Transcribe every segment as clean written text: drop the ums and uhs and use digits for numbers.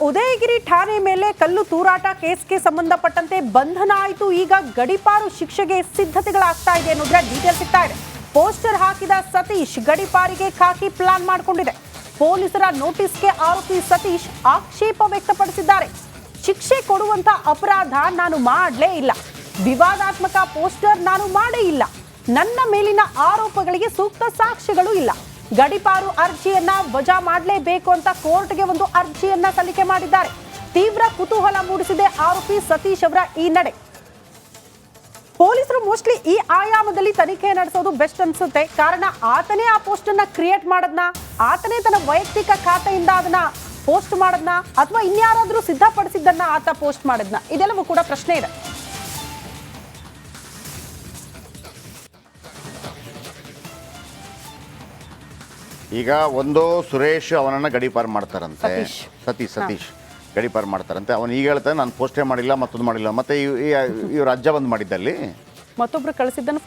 ಉದಯಗಿರಿ ಠಾಣೆ ಮೇಲೆ ಕಲ್ಲು ತೂರಾಟ ಕೇಸ್ಗೆ ಸಂಬಂಧಪಟ್ಟಂತೆ ಬಂಧನ ಆಯಿತು. ಈಗ ಗಡಿಪಾರು ಶಿಕ್ಷೆಗೆ ಸಿದ್ಧತೆಗಳಾಗ್ತಾ ಇದೆ ಅನ್ನೋದ್ರ ಡೀಟೇಲ್ ಸಿಗ್ತಾ ಇದೆ. ಪೋಸ್ಟರ್ ಹಾಕಿದ ಸತೀಶ್ ಗಡಿಪಾರಿಗೆ ಖಾಕಿ ಪ್ಲಾನ್ ಮಾಡಿಕೊಂಡಿದೆ. ಪೊಲೀಸರ ನೋಟಿಸ್ಗೆ ಆರೋಪಿ ಸತೀಶ್ ಆಕ್ಷೇಪ ವ್ಯಕ್ತಪಡಿಸಿದ್ದಾರೆ. ಶಿಕ್ಷೆ ಕೊಡುವಂತ ಅಪರಾಧ ನಾನು ಮಾಡಲೇ ಇಲ್ಲ, ವಿವಾದಾತ್ಮಕ ಪೋಸ್ಟರ್ ನಾನು ಮಾಡೇ ಇಲ್ಲ, ನನ್ನ ಮೇಲಿನ ಆರೋಪಗಳಿಗೆ ಸೂಕ್ತ ಸಾಕ್ಷ್ಯಗಳು ಇಲ್ಲ, ಗಡಿಪಾರು ಅರ್ಜಿಯನ್ನ ವಜಾ ಮಾಡಲೇಬೇಕು ಅಂತ ಕೋರ್ಟ್ಗೆ ಒಂದು ಅರ್ಜಿಯನ್ನ ಸಲ್ಲಿಕೆ ಮಾಡಿದ್ದಾರೆ. ತೀವ್ರ ಕುತೂಹಲ ಮೂಡಿಸಿದೆ ಆರೋಪಿ ಸತೀಶ್ ಅವರ ಈ ನಡೆ. ಪೊಲೀಸರು ಮೋಸ್ಟ್ಲಿ ಈ ಆಯಾಮದಲ್ಲಿ ತನಿಖೆ ನಡೆಸೋದು ಬೆಸ್ಟ್ ಅನ್ಸುತ್ತೆ. ಕಾರಣ ಆತನೇ ಆ ಪೋಸ್ಟ್ ಅನ್ನ ಕ್ರಿಯೇಟ್ ಮಾಡದ್ನ, ಆತನೇ ತನ್ನ ವೈಯಕ್ತಿಕ ಖಾತೆಯಿಂದ ಅದನ್ನ ಪೋಸ್ಟ್ ಮಾಡದ್ನ, ಅಥವಾ ಇನ್ಯಾರಾದ್ರೂ ಸಿದ್ಧಪಡಿಸಿದ್ದನ್ನ ಆತ ಪೋಸ್ಟ್ ಮಾಡದ್ನ, ಇದೆಲ್ಲವೂ ಕೂಡ ಪ್ರಶ್ನೆ ಇದೆ. ಈಗ ಒಂದು ಸುರೇಶ್ ಅವನನ್ನ ಗಡಿಪಾರು ಮಾಡ್ತಾರಂತೆ, ಸತೀಶ್ ಗಡಿಪಾರು ಮಾಡ್ತಾರಂತೆ. ಅವನು ಈಗ ಹೇಳ್ತಾನೆ ನಾನು ಪೋಸ್ಟೇ ಮಾಡಿಲ್ಲ, ಮತ್ತೊಂದು ಮಾಡಿಲ್ಲ. ಮತ್ತೆ ಇವ್ರು ಅಜ್ಜ ಬಂದು ಮಾಡಿದ್ದಲ್ಲಿ ಮತ್ತೊಬ್ರು ಕಳಿಸಿದ್ದನ್ನು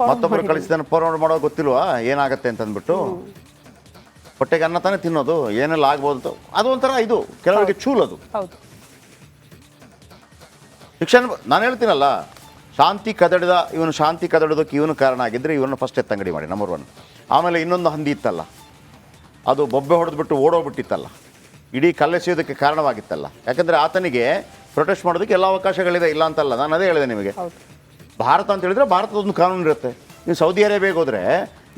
ಫಾರ್ವರ್ಡ್ ಮಾಡೋದು ಗೊತ್ತಿಲ್ವಾ ಏನಾಗತ್ತೆ ಅಂತ ಅಂದ್ಬಿಟ್ಟು. ಹೊಟ್ಟೆಗೆ ಅನ್ನ ತಾನೇ ತಿನ್ನೋದು, ಏನೆಲ್ಲ ಆಗ್ಬೋದು. ಅದು ಒಂಥರ ಇದು ಕೆಲವರಿಗೆ ಚೂಲದು ಶಿಕ್ಷಣ. ನಾನು ಹೇಳ್ತೀನಲ್ಲ, ಶಾಂತಿ ಕದಡೋದಕ್ಕೆ ಇವನು ಕಾರಣ ಆಗಿದ್ರೆ ಇವನು ಫಸ್ಟ್ ಎತ್ತಂಗಡಿ ಮಾಡಿ ನಂಬರ್ 1. ಆಮೇಲೆ ಇನ್ನೊಂದು ಹಂದಿ ಇತ್ತಲ್ಲ, ಅದು ಬೊಬ್ಬೆ ಹೊಡೆದ್ಬಿಟ್ಟು ಓಡೋಗ್ಬಿಟ್ಟಿತ್ತಲ್ಲ, ಇಡೀ ಕಲ್ಲೆಸೆಯೋದಕ್ಕೆ ಕಾರಣವಾಗಿತ್ತಲ್ಲ. ಯಾಕಂದರೆ ಆತನಿಗೆ ಪ್ರೊಟೆಸ್ಟ್ ಮಾಡೋದಕ್ಕೆ ಎಲ್ಲ ಅವಕಾಶಗಳಿದೆ, ಇಲ್ಲ ಅಂತಲ್ಲ. ನಾನು ಅದೇ ಹೇಳಿದೆ ನಿಮಗೆ. ಭಾರತ ಅಂತ ಹೇಳಿದ್ರೆ ಭಾರತದೊಂದು ಕಾನೂನು ಇರುತ್ತೆ. ನೀವು ಸೌದಿ ಅರೇಬಿಯಾಗೆ ಹೋದರೆ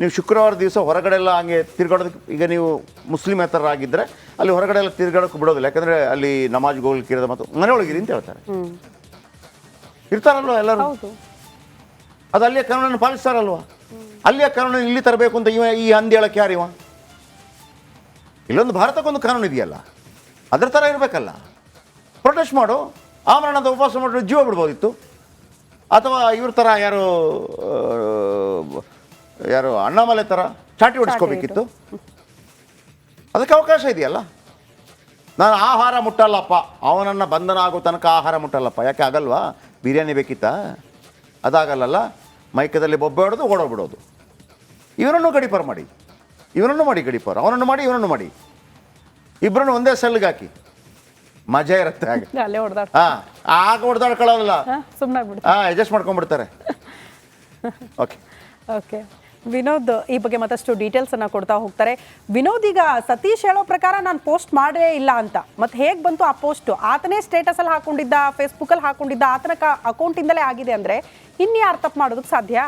ನೀವು ಶುಕ್ರವಾರ ದಿವಸ ಹೊರಗಡೆ ಎಲ್ಲ ಹಂಗೆ ತಿರ್ಗಾಡೋದಕ್ಕೆ, ಈಗ ನೀವು ಮುಸ್ಲಿಮೇತರಾಗಿದ್ದರೆ ಅಲ್ಲಿ ಹೊರಗಡೆ ಎಲ್ಲ ತಿರ್ಗಾಡೋಕ್ಕೆ ಬಿಡೋದಿಲ್ಲ. ಯಾಕಂದರೆ ಅಲ್ಲಿ ನಮಾಜ್ಗೆ ಹೋಗ್ಲಿಕ್ಕಿರೋದು ಮತ್ತು ಮನೆಯೊಳಗಿರಿ ಅಂತ ಹೇಳ್ತಾರೆ. ಇರ್ತಾರಲ್ವ ಎಲ್ಲರೂ, ಅದು ಅಲ್ಲಿಯ ಕಾನೂನನ್ನು ಪಾಲಿಸ್ತಾರಲ್ವ. ಅಲ್ಲಿಯ ಕಾನೂನನ್ನು ಇಲ್ಲಿ ತರಬೇಕು ಅಂತ ಈ ಹಂದಿ ಹೇಳಕ್ಕೆ ಯಾರಿವ? ಇಲ್ಲೊಂದು ಭಾರತಕ್ಕೊಂದು ಕಾನೂನು ಇದೆಯಲ್ಲ, ಅದರ ಥರ ಇರಬೇಕಲ್ಲ. ಪ್ರೊಟೆಸ್ಟ್ ಮಾಡು, ಆಮರಣದ ಉಪವಾಸ ಮಾಡಿದ್ರೆ ಜೀವ ಬಿಡ್ಬೋದಿತ್ತು. ಅಥವಾ ಇವ್ರ ಥರ ಯಾರು ಅಣ್ಣಾಮಲೆ ಥರ ಚಾಟಿ ಹೊಡಿಸ್ಕೋಬೇಕಿತ್ತು. ಅದಕ್ಕೆ ಅವಕಾಶ ಇದೆಯಲ್ಲ. ನಾನು ಆಹಾರ ಮುಟ್ಟಲ್ಲಪ್ಪ, ಅವನನ್ನು ಬಂಧನ ಆಗೋ ತನಕ ಆಹಾರ ಮುಟ್ಟಲ್ಲಪ್ಪ. ಯಾಕೆ ಆಗಲ್ವಾ? ಬಿರಿಯಾನಿ ಬೇಕಿತ್ತಾ? ಅದಾಗಲ್ಲ. ಮೈಕದಲ್ಲಿ ಬೊಬ್ಬೆ ಹೊಡೆದು ಓಡೋಗ್ಬಿಡೋದು. ಇವನನ್ನು ಗಡಿಪಾರು ಮಾಡಿ, ಇವನನ್ನು ಮಾಡಿ ಗಡಿಪಾರು, ಅವನನ್ನು ಮಾಡಿ ಇವನನ್ನು ಮಾಡಿ, ಇಬ್ಬರನ್ನು ಒಂದೇ ಸೆಲ್ಗೆ ಹಾಕಿ ಮಜಾ ಇರುತ್ತೆ. ಆಗ ಹೊಡೆದಾಡ್ಕೊಳ್ಳೋಲ್ಲ, ಅಡ್ಜಸ್ಟ್ ಮಾಡ್ಕೊಂಡ್ಬಿಡ್ತಾರೆ. ಓಕೆ ವಿನೋದ್ ಈ ಬಗ್ಗೆ ಮತ್ತಷ್ಟು ಡೀಟೇಲ್ಸ್ ಅನ್ನ ಕೊಡ್ತಾ ಹೋಗ್ತಾರೆ. ವಿನೋದ್, ಈಗ ಸತೀಶ್ ಹೇಳೋ ಪ್ರಕಾರ ನಾನು ಪೋಸ್ಟ್ ಮಾಡೇ ಇಲ್ಲ ಅಂತ, ಮತ್ತೆ ಹೇಗೆ ಬಂತು ಆ ಪೋಸ್ಟ್? ಆತನೇ ಸ್ಟೇಟಸ್ ಅಲ್ಲಿ ಹಾಕೊಂಡಿದ್ದ, ಫೇಸ್ಬುಕ್ ಅಲ್ಲಿ ಹಾಕೊಂಡಿದ್ದ, ಆತನ ಅಕೌಂಟ್ ಇಂದಲೇ ಆಗಿದೆ ಅಂದ್ರೆ ಇನ್ಯಾರು ತಪ್ಪು ಮಾಡೋದಕ್ಕೆ ಸಾಧ್ಯ?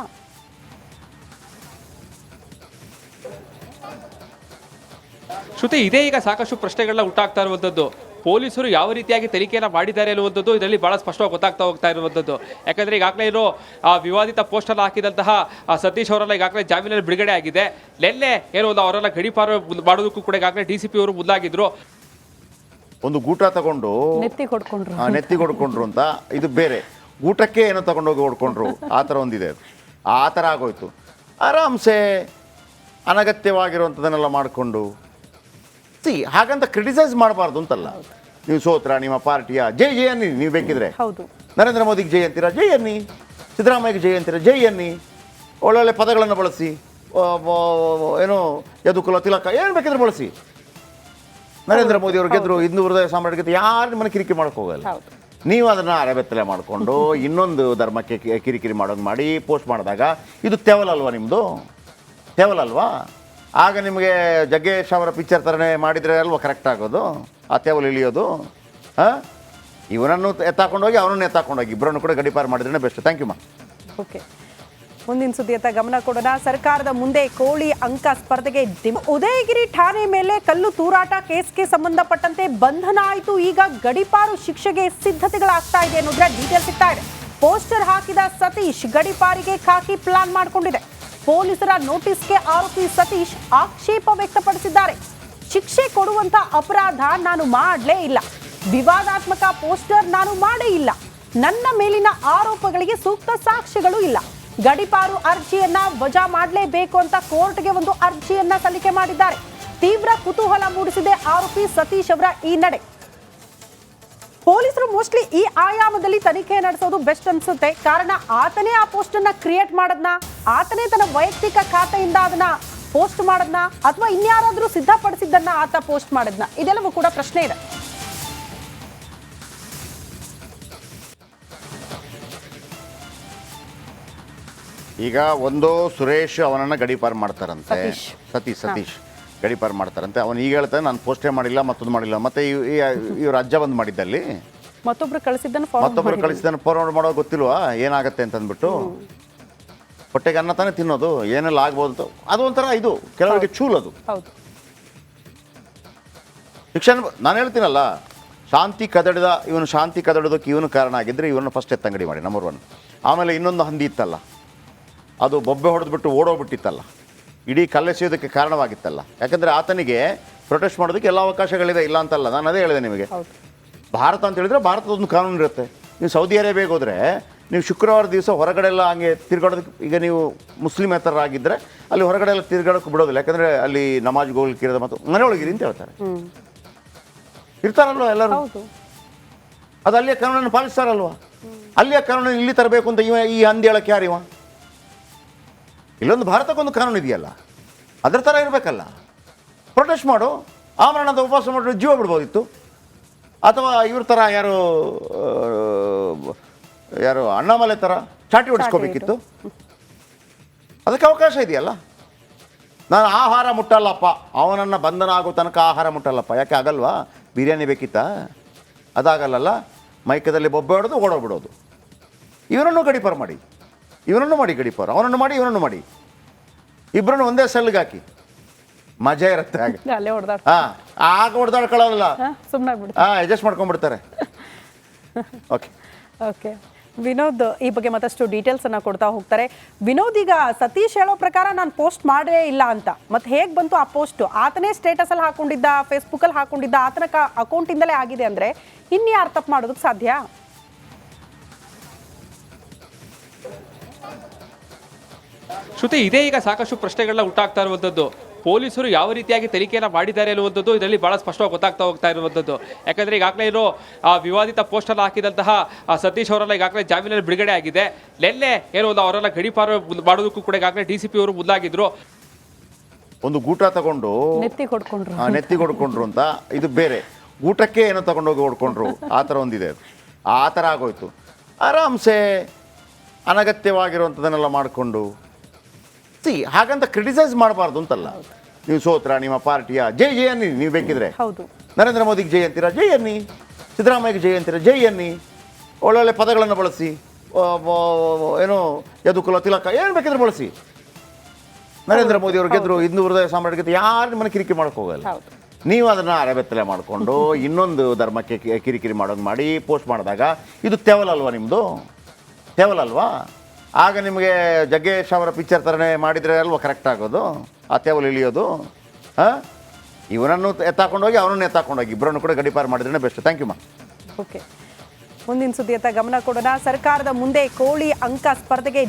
ಶ್ರುತಿ, ಇದೇ ಈಗ ಸಾಕಷ್ಟು ಪ್ರಶ್ನೆಗಳನ್ನ ಹುಟ್ಟಾಗ್ತಾ ಇರುವಂಥದ್ದು. ಪೊಲೀಸರು ಯಾವ ರೀತಿಯಾಗಿ ತನಿಖೆಯನ್ನು ಮಾಡಿದ್ದಾರೆ ಅನ್ನುವಂಥದ್ದು ಇದರಲ್ಲಿ ಭಾಳ ಸ್ಪಷ್ಟವಾಗಿ ಗೊತ್ತಾಗ್ತಾ ಹೋಗ್ತಾ ಇರುವಂಥದ್ದು. ಯಾಕಂದರೆ ಈಗಾಗಲೇ ಇರೋ ವಿವಾದಿತ ಪೋಸ್ಟನ್ನು ಹಾಕಿದಂತಹ ಸತೀಶ್ ಅವರೆಲ್ಲ ಈಗಾಗಲೇ ಜಾಮೀನಲ್ಲಿ ಬಿಡುಗಡೆ ಆಗಿದೆ. ನಿನ್ನೆ ಏನೋ ಅವರೆಲ್ಲ ಗಡಿಪಾರು ಮಾಡೋದಕ್ಕೂ ಕೂಡ ಈಗಾಗಲೇ DCP ಅವರು ಮುಂದಾಗಿದ್ರು. ಒಂದು ಗೂಟ ತಗೊಂಡು ನೆತ್ತಿ ಹೊಡ್ಕೊಂಡ್ರು ಅಂತ, ಇದು ಬೇರೆ ಊಟಕ್ಕೆ ಏನೋ ತಗೊಂಡೋಗಿ ಹೊಡ್ಕೊಂಡ್ರು, ಆ ಥರ ಒಂದಿದೆ. ಆ ಥರ ಆಗೋಯ್ತು. ಆರಾಮ್ಸೆ ಅನಗತ್ಯವಾಗಿರುವಂಥದ್ದನ್ನೆಲ್ಲ ಮಾಡಿಕೊಂಡು ಹಾಗಂತ ಕ್ರಿಟಿಸೈಸ್ ಮಾಡಬಾರ್ದು ಅಂತಲ್ಲ. ನೀವು ಸೋತ್ರ ನಿಮ್ಮ ಪಾರ್ಟಿಯ ಜೈ ಅನ್ನಿ, ನೀವು ಬೇಕಿದ್ರೆ ನರೇಂದ್ರ ಮೋದಿಗೆ ಜೈ ಅಂತೀರಾ, ಜೈ ಅನ್ನಿ. ಸಿದ್ದರಾಮಯ್ಯಗೆ ಜೈ ಅಂತೀರಾ, ಜೈ ಅನ್ನಿ. ಒಳ್ಳೊಳ್ಳೆ ಪದಗಳನ್ನು ಬಳಸಿ, ಏನೋ ಯದುಕುಲ ತಿಲಕ ಏನು ಬೇಕಿದ್ರೆ ಬಳಸಿ. ನರೇಂದ್ರ ಮೋದಿ ಅವರು ಗೆದ್ರು, ಹಿಂದೂ ಹೃದಯ ಸಾಮ್ರಾಜ್ಯಕ್ಕೆ ಯಾರು ನಿಮ್ಮನ್ನು ಕಿರಿಕಿರಿ ಮಾಡೋಕೆ ಹೋಗಲ್ಲ. ನೀವು ಅದನ್ನು ಅರೆಬೆತ್ತಲೆ ಮಾಡಿಕೊಂಡು ಇನ್ನೊಂದು ಧರ್ಮಕ್ಕೆ ಕಿರಿಕಿರಿ ಮಾಡೋದು ಮಾಡಿ ಪೋಸ್ಟ್ ಮಾಡಿದಾಗ ಇದು ತೆವಲಲ್ವಾ? ನಿಮ್ಮದು ತೆವಲಲ್ವಾ? ಆಗ ನಿಮಗೆ ಜಗ್ಗೇಶ್ ಅವರ ಪಿಕ್ಚರ್ ಥರನೇ ಮಾಡಿದರೆ ಅಲ್ವಾ ಕರೆಕ್ಟ್ ಆಗೋದು, ಆ ತೆವಲು ಇಳಿಯೋದು. ಇವನನ್ನು ಎತ್ತಾಕೊಂಡೋಗಿ ಅವನನ್ನು ಎತ್ತಾಕೊಂಡೋಗಿ ಇಬ್ಬರನ್ನು ಕೂಡ ಗಡಿಪಾರು ಮಾಡಿದ್ರೆ ಬೆಸ್ಟ್. ಥ್ಯಾಂಕ್ ಯು ಮಾ. ಓಕೆ, ಮುಂದಿನ ಸುದ್ದಿಯತ್ತ ಗಮನ ಕೊಡೋಣ. ಸರ್ಕಾರದ ಮುಂದೆ ಕೋಳಿ ಅಂಕ ಸ್ಪರ್ಧೆಗೆ ಉದಯಗಿರಿ ಠಾಣೆ ಮೇಲೆ ಕಲ್ಲು ತೂರಾಟ ಕೇಸ್ಗೆ ಸಂಬಂಧಪಟ್ಟಂತೆ ಬಂಧನ ಆಯಿತು. ಈಗ ಗಡಿಪಾರು ಶಿಕ್ಷೆಗೆ ಸಿದ್ಧತೆಗಳಾಗ್ತಾ ಇದೆ ಅನ್ನೋದ್ರ ಡೀಟೇಲ್ ಸಿಗ್ತಾ ಇದೆ. ಪೋಸ್ಟರ್ ಹಾಕಿದ ಸತೀಶ್ ಗಡಿಪಾರಿಗೆ ಖಾಕಿ ಪ್ಲಾನ್ ಮಾಡಿಕೊಂಡಿದೆ. ಪೊಲೀಸರ ನೋಟಿಸ್ಗೆ ಆರೋಪಿ ಸತೀಶ್ ಆಕ್ಷೇಪ ವ್ಯಕ್ತಪಡಿಸಿದ್ದಾರೆ. ಶಿಕ್ಷೆ ಕೊಡುವಂತ ಅಪರಾಧ ನಾನು ಮಾಡಲೇ ಇಲ್ಲ, ವಿವಾದಾತ್ಮಕ ಪೋಸ್ಟರ್ ನಾನು ಮಾಡೇ ಇಲ್ಲ, ನನ್ನ ಮೇಲಿನ ಆರೋಪಗಳಿಗೆ ಸೂಕ್ತ ಸಾಕ್ಷ್ಯಗಳು ಇಲ್ಲ, ಗಡಿಪಾರು ಅರ್ಜಿಯನ್ನ ವಜಾ ಮಾಡಲೇಬೇಕು ಅಂತ ಕೋರ್ಟ್ಗೆ ಒಂದು ಅರ್ಜಿಯನ್ನ ಸಲ್ಲಿಕೆ ಮಾಡಿದ್ದಾರೆ. ತೀವ್ರ ಕುತೂಹಲ ಮೂಡಿಸಿದೆ ಆರೋಪಿ ಸತೀಶ್ ಅವರ ಈ ನಡೆ. ಪೊಲೀಸರು ಮೋಸ್ಟ್ಲಿ ಈ ಆಯಾಮದಲ್ಲಿ ತನಿಖೆ ನಡೆಸೋದು ಬೆಸ್ಟ್ ಅನ್ಸುತ್ತೆ. ಕಾರಣ ಆತನೇ ಆ ಪೋಸ್ಟ್ ಅನ್ನ ಕ್ರಿಯೇಟ್ ಮಾಡದ್ನ, ಆತನೇ ತನ್ನ ವೈಯಕ್ತಿಕ ಖಾತೆಯಿಂದ ಅದನ್ನ ಪೋಸ್ಟ್ ಮಾಡದ್ನ, ಅಥವಾ ಇನ್ಯಾರಾದ್ರೂ ಸಿದ್ಧಪಡಿಸಿದ್ದನ್ನ ಆತ ಪೋಸ್ಟ್ ಮಾಡದ್ನ, ಇದೆಲ್ಲವೂ ಕೂಡ ಪ್ರಶ್ನೆ ಇದೆ. ಈಗ ಒಂದು ಸುರೇಶ್ ಅವನನ್ನು ಗಡೀಪಾರು ಮಾಡ್ತಾರಂತೆ, ಸತೀಶ್ ಗಡೀಪಾರು ಮಾಡ್ತಾರಂತೆ. ಅವನು ಈಗ ಹೇಳ್ತಾನೆ ನಾನು ಪೋಸ್ಟೇ ಮಾಡಿಲ್ಲ, ಮತ್ತೊಂದು ಮಾಡಿಲ್ಲ. ಮತ್ತೆ ಇವ್ರು ಅಜ್ಜ ಬಂದು ಮಾಡಿದ್ದಲ್ಲಿ ಮತ್ತೊಬ್ರು ಕಳಿಸಿದ್ದನ್ನು ಫಾರ್ವರ್ಡ್ ಮಾಡೋದು ಗೊತ್ತಿಲ್ವಾ ಏನಾಗುತ್ತೆ ಅಂತ ಅಂದ್ಬಿಟ್ಟು. ಹೊಟ್ಟೆಗೆ ಅನ್ನ ತಾನೇ ತಿನ್ನೋದು, ಏನೆಲ್ಲ ಆಗ್ಬೋದು ಅದು ಒಂಥರ ಇದು ಕೆಲವರಿಗೆ ಚೂಲದು. ಶಿಕ್ಷಣ ನಾನು ಹೇಳ್ತೀನಲ್ಲ, ಶಾಂತಿ ಕದಡೋದಕ್ಕೆ ಇವನು ಕಾರಣ ಆಗಿದ್ದರೆ ಇವನು ಫಸ್ಟ್ ಎತ್ತಂಗಡಿ ಮಾಡಿ ನಂಬರ್ 1. ಆಮೇಲೆ ಇನ್ನೊಂದು ಹಂದಿ ಇತ್ತಲ್ಲ, ಅದು ಬೊಬ್ಬೆ ಹೊಡೆದ್ಬಿಟ್ಟು ಓಡೋಗ್ಬಿಟ್ಟಿತ್ತಲ್ಲ, ಇಡೀ ಕಲ್ಲೆಸೆಯೋದಕ್ಕೆ ಕಾರಣವಾಗಿತ್ತಲ್ಲ. ಯಾಕಂದರೆ ಆತನಿಗೆ ಪ್ರೊಟೆಸ್ಟ್ ಮಾಡೋದಕ್ಕೆ ಎಲ್ಲ ಅವಕಾಶಗಳಿದೆ, ಇಲ್ಲ ಅಂತಲ್ಲ. ನಾನು ಅದೇ ಹೇಳಿದೆ ನಿಮಗೆ. ಭಾರತ ಅಂತ ಹೇಳಿದ್ರೆ ಭಾರತದೊಂದು ಕಾನೂನು ಇರುತ್ತೆ. ನೀವು ಸೌದಿ ಅರೇಬಿಯಾಗೆ ಹೋದರೆ ನೀವು ಶುಕ್ರವಾರ ದಿವಸ ಹೊರಗಡೆ ಎಲ್ಲ ಹಂಗೆ ತಿರ್ಗಾಡೋದಕ್ಕೆ, ಈಗ ನೀವು ಮುಸ್ಲಿಮೇತರಾಗಿದ್ದರೆ ಅಲ್ಲಿ ಹೊರಗಡೆ ಎಲ್ಲ ತಿರ್ಗಾಡೋಕ್ಕೆ ಬಿಡೋದಿಲ್ಲ. ಯಾಕಂದರೆ ಅಲ್ಲಿ ನಮಾಜ್ಗೆ ಹೋಗ್ಲಿಕ್ಕಿರೋದು ಮತ್ತು ಮನೆಯೊಳಗಿರಿ ಅಂತ ಹೇಳ್ತಾರೆ. ಇರ್ತಾರಲ್ವ ಎಲ್ಲರೂ, ಅದು ಅಲ್ಲಿಯ ಕಾನೂನನ್ನು ಪಾಲಿಸ್ತಾರಲ್ವ. ಅಲ್ಲಿಯ ಕಾನೂನನ್ನು ಇಲ್ಲಿ ತರಬೇಕು ಅಂತ ಈ ಹಂದಿ ಹೇಳಕ್ಕೆ ಯಾರಿವ? ಇಲ್ಲೊಂದು ಭಾರತಕ್ಕೊಂದು ಕಾನೂನು ಇದೆಯಲ್ಲ, ಅದರ ಥರ ಇರಬೇಕಲ್ಲ. ಪ್ರೊಟೆಸ್ಟ್ ಮಾಡು, ಆಮರಣದ ಉಪವಾಸ ಮಾಡಿದ್ರೆ ಜೀವ ಬಿಡ್ಬೋದಿತ್ತು. ಅಥವಾ ಇವ್ರ ಥರ ಯಾರು ಅಣ್ಣಾಮಲೆ ಥರ ಚಾಟಿ ಹೊಡಿಸ್ಕೋಬೇಕಿತ್ತು. ಅದಕ್ಕೆ ಅವಕಾಶ ಇದೆಯಲ್ಲ. ನಾನು ಆಹಾರ ಮುಟ್ಟಲ್ಲಪ್ಪ, ಅವನನ್ನು ಬಂಧನ ಆಗೋ ತನಕ ಆಹಾರ ಮುಟ್ಟಲ್ಲಪ್ಪ. ಯಾಕೆ ಆಗಲ್ವಾ? ಬಿರಿಯಾನಿ ಬೇಕಿತ್ತಾ? ಅದಾಗಲ್ಲಲ್ಲ. ಮೈಕದಲ್ಲಿ ಬೊಬ್ಬೆ ಹೊಡೆದು ಓಡೋಗ್ಬಿಡೋದು. ಇವನನ್ನು ಗಡೀಪಾರು ಮಾಡಿ, ಇವನನ್ನು ಮಾಡಿ ಗಡೀಪಾರು, ಅವನನ್ನು ಮಾಡಿ ಇವನನ್ನು ಮಾಡಿ, ಇಬ್ಬರನ್ನು ಒಂದೇ ಸೆಲ್ಗೆ ಹಾಕಿ, ಮಜಾ ಇರುತ್ತೆ. ಹಾಗೆ ಆಗ ಹೊಡೆದಾಡ್ಕೊಳ್ಳೋಲ್ಲ, ಅಡ್ಜಸ್ಟ್ ಮಾಡ್ಕೊಂಡ್ಬಿಡ್ತಾರೆ. ಓಕೆ ವಿನೋದ್ ಈ ಬಗ್ಗೆ ಮತ್ತಷ್ಟು ಡೀಟೇಲ್ಸ್ ಅನ್ನ ಕೊಡ್ತಾ ಹೋಗ್ತಾರೆ. ವಿನೋದ್, ಈಗ ಸತೀಶ್ ಹೇಳೋ ಪ್ರಕಾರ ನಾನು ಪೋಸ್ಟ್ ಮಾಡೇ ಇಲ್ಲ ಅಂತ, ಮತ್ತೆ ಹೇಗೆ ಬಂತು ಆ ಪೋಸ್ಟ್? ಆತನೇ ಸ್ಟೇಟಸ್ ಅಲ್ಲಿ ಹಾಕೊಂಡಿದ್ದ, ಫೇಸ್ಬುಕ್ ಅಲ್ಲಿ ಹಾಕೊಂಡಿದ್ದ, ಆತನ ಅಕೌಂಟ್ ಇಂದಲೇ ಆಗಿದೆ ಅಂದ್ರೆ ಇನ್ಯಾರು ತಪ್ಪು ಮಾಡೋದಕ್ಕೆ ಸಾಧ್ಯ? ಶ್ರುತಿ, ಇದೇ ಈಗ ಸಾಕಷ್ಟು ಪ್ರಶ್ನೆಗಳನ್ನ ಹುಟ್ಟಾಗ್ತಾ ಇರುವಂಥದ್ದು. ಪೊಲೀಸರು ಯಾವ ರೀತಿಯಾಗಿ ತನಿಖೆಯನ್ನು ಮಾಡಿದ್ದಾರೆ ಅನ್ನುವಂಥದ್ದು ಇದರಲ್ಲಿ ಬಹಳ ಸ್ಪಷ್ಟವಾಗಿ ಗೊತ್ತಾಗ್ತಾ ಹೋಗ್ತಾ ಇರುವಂಥದ್ದು. ಯಾಕಂದರೆ ಈಗಾಗಲೇ ಇರೋ ಆ ವಿವಾದಿತ ಪೋಸ್ಟನ್ನು ಹಾಕಿದಂತಹ ಸತೀಶ್ ಅವರೆಲ್ಲ ಈಗಾಗಲೇ ಜಾಮೀನಲ್ಲಿ ಬಿಡುಗಡೆ ಆಗಿದೆ. ನೆನ್ನೆ ಏನೋ ಅವರೆಲ್ಲ ಗಡೀಪಾರು ಮಾಡೋದಕ್ಕೂ ಕೂಡ ಈಗಾಗಲೇ DCP ಅವರು ಮುಂದಾಗಿದ್ರು. ಒಂದು ಗೂಟ ತಗೊಂಡು ನೆತ್ತಿ ಹೊಡ್ಕೊಂಡ್ರು ಅಂತ, ಇದು ಬೇರೆ ಊಟಕ್ಕೆ ಏನೋ ತಗೊಂಡೋಗಿ ಹೊಡ್ಕೊಂಡ್ರು, ಆ ಥರ ಒಂದಿದೆ. ಆ ಥರ ಆಗೋಯ್ತು. ಆರಾಮ್ಸೆ ಅನಗತ್ಯವಾಗಿರುವಂಥದ್ದನ್ನೆಲ್ಲ ಮಾಡಿಕೊಂಡು ಹಾಗಂತ ಕ್ರಿಟಿಸೈಸ್ ಮಾಡಬಾರ್ದು ಅಂತಲ್ಲ. ನೀವು ಸೋತ್ರ ನಿಮ್ಮ ಪಾರ್ಟಿಯ ಜೈ ಅನ್ನಿ, ನೀವು ಬೇಕಿದ್ರೆ ನರೇಂದ್ರ ಮೋದಿಗೆ ಜೈ ಅಂತೀರಾ, ಜೈ ಅನ್ನಿ. ಸಿದ್ದರಾಮಯ್ಯಗೆ ಜೈ ಅಂತೀರಾ, ಜೈ ಅನ್ನಿ. ಒಳ್ಳೊಳ್ಳೆ ಪದಗಳನ್ನು ಬಳಸಿ, ಏನೋ ಯದುಕುಲ ತಿಲಕ ಏನು ಬೇಕಿದ್ರೆ ಬಳಸಿ. ನರೇಂದ್ರ ಮೋದಿ ಅವರು ಗೆದ್ರು, ಹಿಂದೂ ಹೃದಯ ಸಾಮ್ರಾಜ್ಯಕ್ಕೆ ಯಾರು ನಿಮ್ಮನ್ನು ಕಿರಿಕಿರಿ ಮಾಡೋಕೆ ಹೋಗಲ್ಲ. ನೀವು ಅದನ್ನು ಅರೆಬೆತ್ತಲೆ ಮಾಡಿಕೊಂಡು ಇನ್ನೊಂದು ಧರ್ಮಕ್ಕೆ ಕಿರಿಕಿರಿ ಮಾಡೋದು ಮಾಡಿ ಪೋಸ್ಟ್ ಮಾಡಿದಾಗ ಇದು ತೆವಲಲ್ವಾ? ನಿಮ್ಮದು ತೆವಲಲ್ವಾ? ಆಗ ನಿಮಗೆ ಜಗ್ಗೇಶ್ ಅವರ ಪಿಕ್ಚರ್ ಥರನೇ ಮಾಡಿದರೆ ಅಲ್ವಾ ಕರೆಕ್ಟ್ ಆಗೋದು, ಆ ತೆವಲು ಇಳಿಯೋದು. ಇವನನ್ನು ಎತ್ತಾಕೊಂಡೋಗಿ ಅವನನ್ನು ಎತ್ತಾಕೊಂಡೋಗಿ ಇಬ್ಬರನ್ನು ಕೂಡ ಗಡೀಪಾರು ಮಾಡಿದ್ರೆ ಬೆಸ್ಟ್. ಥ್ಯಾಂಕ್ ಯು ಮಾ. ಓಕೆ, ಮುಂದಿನ ಸುದ್ದಿಯತ್ತ ಗಮನ ಕೊಡೋಣ. ಸರ್ಕಾರದ ಮುಂದೆ ಕೋಳಿ ಅಂಕ ಸ್ಪರ್ಧೆಗೆ